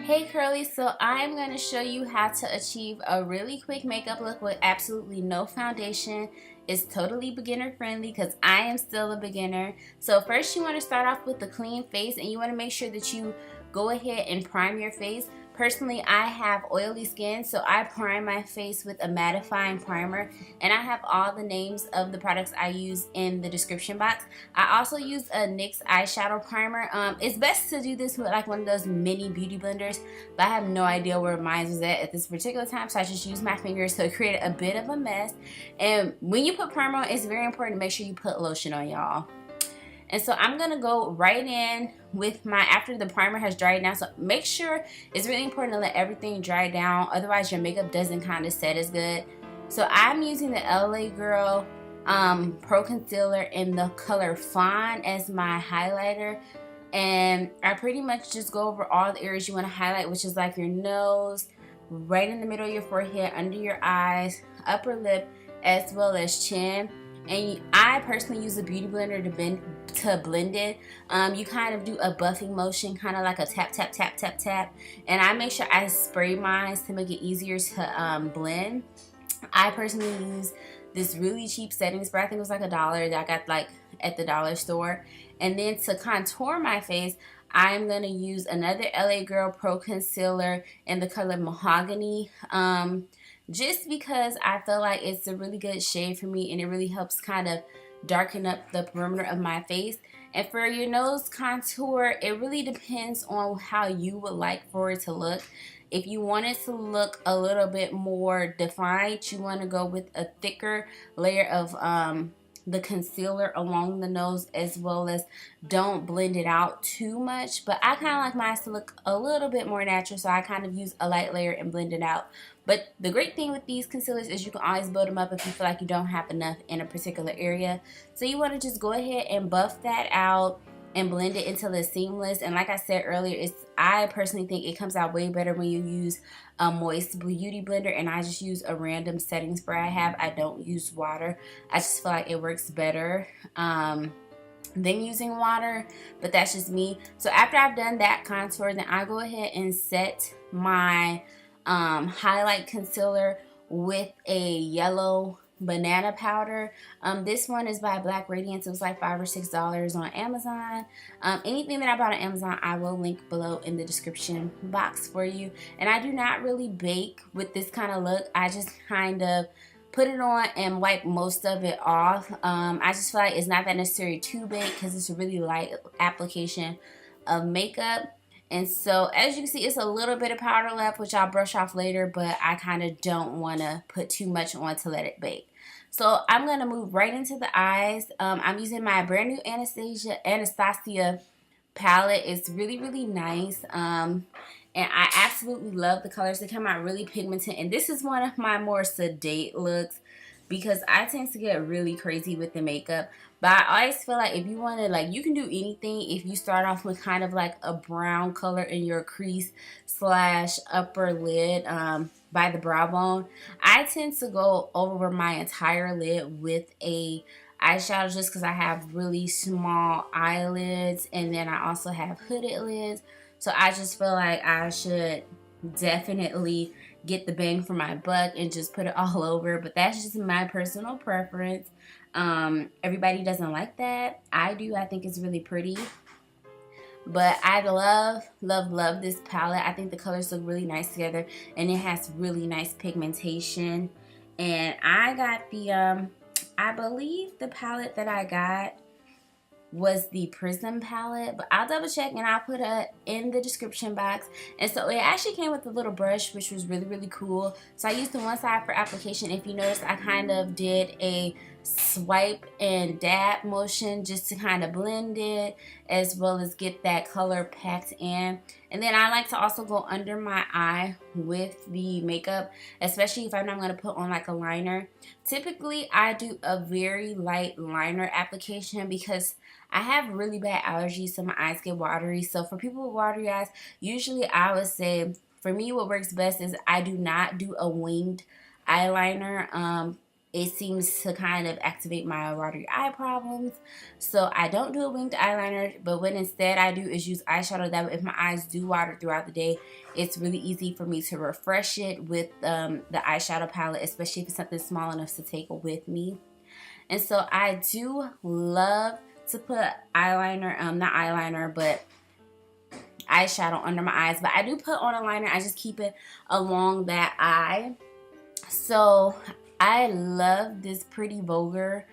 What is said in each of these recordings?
Hey Curly, so I'm going to show you how to achieve a really quick makeup look with absolutely no foundation. It's totally beginner friendly because I am still a beginner. So first you want to start off with a clean face and you want to make sure that you go ahead and prime your face. Personally, I have oily skin, so I prime my face with a mattifying primer, and I have all the names of the products I use in the description box. I also use a NYX Eyeshadow Primer. It's best to do this with like one of those mini beauty blenders, but I have no idea where mine was at this particular time, so I just use my fingers, so it created a bit of a mess. And when you put primer on, it's very important to make sure you put lotion on, y'all. And so I'm gonna go right in with my, after the primer has dried down, so make sure, it's really important to let everything dry down, otherwise your makeup doesn't kind of set as good. So I'm using the LA Girl Pro Concealer in the color Fawn as my highlighter. And I pretty much just go over all the areas you want to highlight, which is like your nose, right in the middle of your forehead, under your eyes, upper lip, as well as chin. And I personally use a beauty blender to blend it. You kind of do a buffing motion, kind of like a tap, tap, tap, tap, tap. And I make sure I spray mine to make it easier to blend. I personally use this really cheap setting spray. I think it was like $1 that I got like at the dollar store. And then to contour my face, I'm going to use another LA Girl Pro Concealer in the color Mahogany. Just because I feel like it's a really good shade for me and it really helps kind of darken up the perimeter of my face. And for your nose contour, it really depends on how you would like for it to look. If you want it to look a little bit more defined, you want to go with a thicker layer of the concealer along the nose, as well as don't blend it out too much. But I kind of like mine to look a little bit more natural, so I kind of use a light layer and blend it out. But the great thing with these concealers is you can always build them up if you feel like you don't have enough in a particular area. So you want to just go ahead and buff that out and blend it until it's seamless. And like I said earlier, I personally think it comes out way better when you use a moist beauty blender, and I just use a random setting spray I don't use water. I just feel like it works better than using water, but that's just me. So after I've done that contour, then I go ahead and set my highlight concealer with a yellow banana powder. This one is by Radiance. It was like $5 or $6 on Amazon. Anything that I bought on Amazon, I will link below in the description box for you. And I do not really bake with this kind of look. I just kind of put it on and wipe most of it off. I just feel like it's not that necessary to bake because it's a really light application of makeup. And so as you can see, it's a little bit of powder left, which I'll brush off later, but I kind of don't want to put too much on to let it bake. So I'm going to move right into the eyes. I'm using my brand new Anastasia palette. It's really, really nice. And I absolutely love the colors. They come out really pigmented. And this is one of my more sedate looks because I tend to get really crazy with the makeup. But I always feel like if you want to, like, you can do anything if you start off with kind of like a brown color in your crease slash upper lid by the brow bone. I tend to go over my entire lid with a eyeshadow just because I have really small eyelids, and then I also have hooded lids. So I just feel like I should definitely get the bang for my buck and just put it all over. But that's just my personal preference. Everybody doesn't like that. I do. I think it's really pretty. But I love, love, love this palette. I think the colors look really nice together, and it has really nice pigmentation. And I got the, I believe the palette that I got was the Prism palette, but I'll double check and I'll put it in the description box. And so it actually came with a little brush, which was really, really cool. So I used the one side for application. If you notice, I kind of did a swipe and dab motion just to kind of blend it, as well as get that color packed in. And then I like to also go under my eye with the makeup, especially if I'm not going to put on like a liner. Typically I do a very light liner application because I have really bad allergies, so my eyes get watery. So for people with watery eyes, usually I would say for me what works best is I do not do a winged eyeliner. it seems to kind of activate my watery eye problems. So I don't do a winged eyeliner, but what instead I do is use eyeshadow. That way, if my eyes do water throughout the day, it's really easy for me to refresh it with the eyeshadow palette, especially if it's something small enough to take with me. And so I do love to put eyeliner, not eyeliner, but eyeshadow under my eyes. But I do put on a liner. I just keep it along that eye. So I love this Pretty Vulgar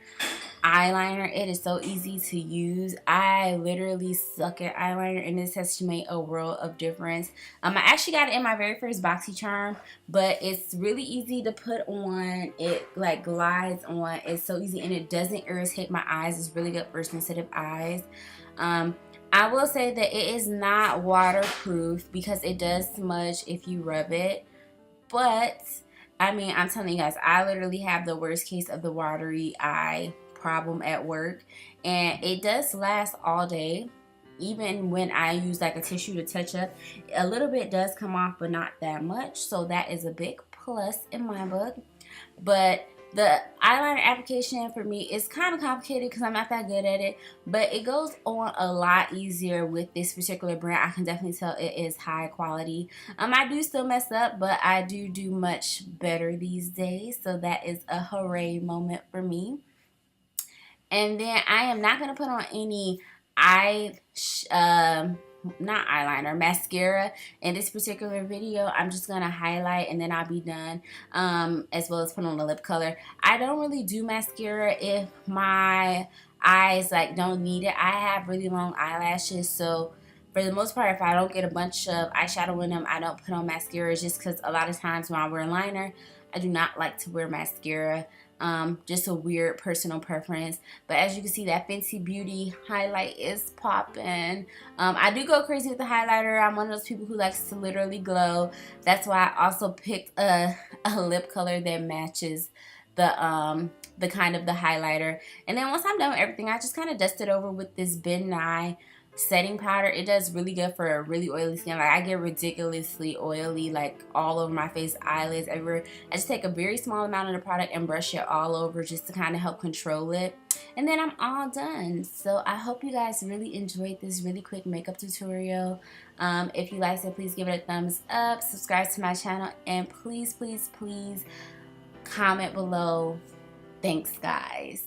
eyeliner. It is so easy to use. I literally suck at eyeliner, and this has made a world of difference. I actually got it in my very first BoxyCharm, but it's really easy to put on. It like glides on. It's so easy, and it doesn't irritate my eyes. It's really good for sensitive eyes. I will say that it is not waterproof because it does smudge if you rub it, but I mean, I'm telling you guys, I literally have the worst case of the watery eye problem at work, and it does last all day. Even when I use like a tissue to touch up, a little bit does come off, but not that much. So that is a big plus in my book. But the eyeliner application for me is kind of complicated because I'm not that good at it, but it goes on a lot easier with this particular brand. I can definitely tell it is high quality. I do still mess up, but I do much better these days, so that is a hooray moment for me. And then I am not going to put on any not eyeliner, mascara in this particular video. I'm just gonna highlight and then I'll be done, as well as put on the lip color. I don't really do mascara if my eyes like don't need it. I have really long eyelashes, so for the most part, if I don't get a bunch of eyeshadow in them, I don't put on mascara, just because a lot of times when I wear liner, I do not like to wear mascara. Just a weird personal preference. But as you can see, that Fenty Beauty highlight is popping. I do go crazy with the highlighter. I'm one of those people who likes to literally glow. That's why I also picked a lip color that matches the kind of the highlighter. And then once I'm done with everything, I just kind of dust it over with this Nye setting powder. It does really good for a really oily skin. Like I get ridiculously oily, like all over my face, eyelids, everywhere. I just take a very small amount of the product and brush it all over just to kind of help control it. And then I'm all done. So I hope you guys really enjoyed this really quick makeup tutorial. If you liked it, please give it a thumbs up, subscribe to my channel, and please comment below. Thanks, guys.